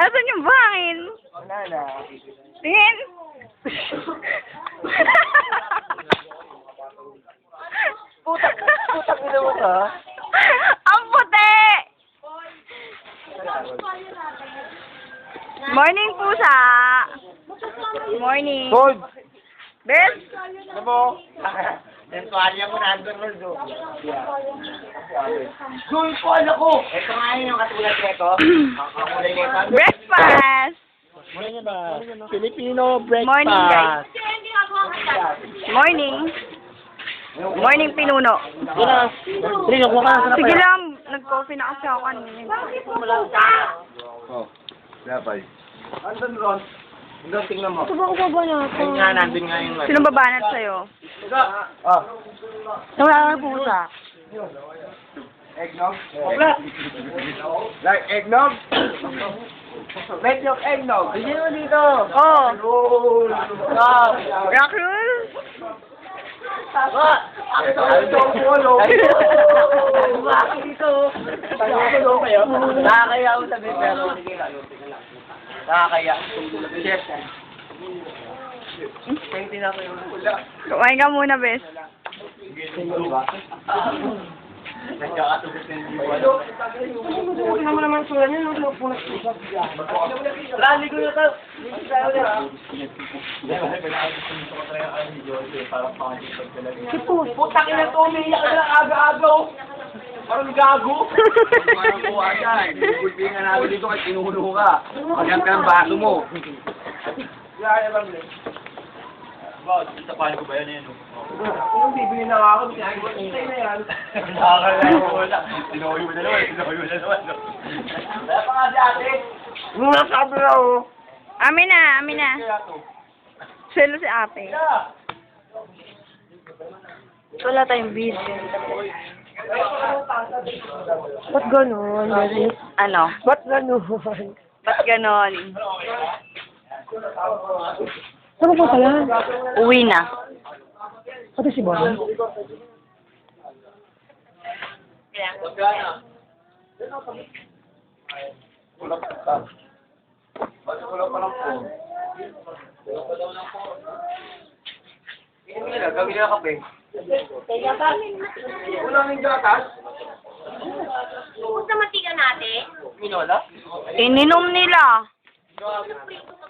Asan yung buhangin? Wala na. Tingin! Putak ina mo ka. Ang puti! Morning, pusa! Morning! Gold! Bes! Ano mo? Yung tuwalya mo nandun, Lord. Gold ko, ano ko? Ito nga yun yung katulad nito. Ang kulay nito. Breakfast! Morning ba? Filipino breakfast. Morning, guys. Morning. Morning, Pinuno. Sige, kuha ka na. Sige lang, nag-coffee na kasi ako kanina. Oh, dapat. Andun, Ron. Andun, tingnan mo. Ito ba ko ba natin? Ayun nga, nandun nga yung... Sino babanat sa'yo? Ah. Wala ka pusa. Eggnog? Like eggnog? Make your eggnog. Hindi mo dito. Oh. Roll. Stop. Rock roll? Nakakaya ako sabi pero nakakaya. Chef. Thank you na kayo. Kumain ka muna, Bes. Ano naman sura niya? Rally ko na to. Putang ina to, umiiyak ka lang aga-aga. Parang gago. Parang buha siya. Ibigulpingan natin dito kahit pinuhulo ka. Pagyan ka ng baso mo. Kaya bang isapahin ko ba yan? Kung bibili na ako, binahin ko na yan. Nakakala mo wala. Sinuwi mo na naman. Kaya pa nga si ate. Nung nasabi na ako. Amin na. Selo si ate. Wala tayong busy. Ba't gano'n? Ano? Ba't gano'n? Ba't ganon? Saan po pala? Uwi na. Pati si Bon? Kulang pa lang po. Gawin na kape. Kulang yung gatas? Ubus na matika natin. Minola? Ininom nila.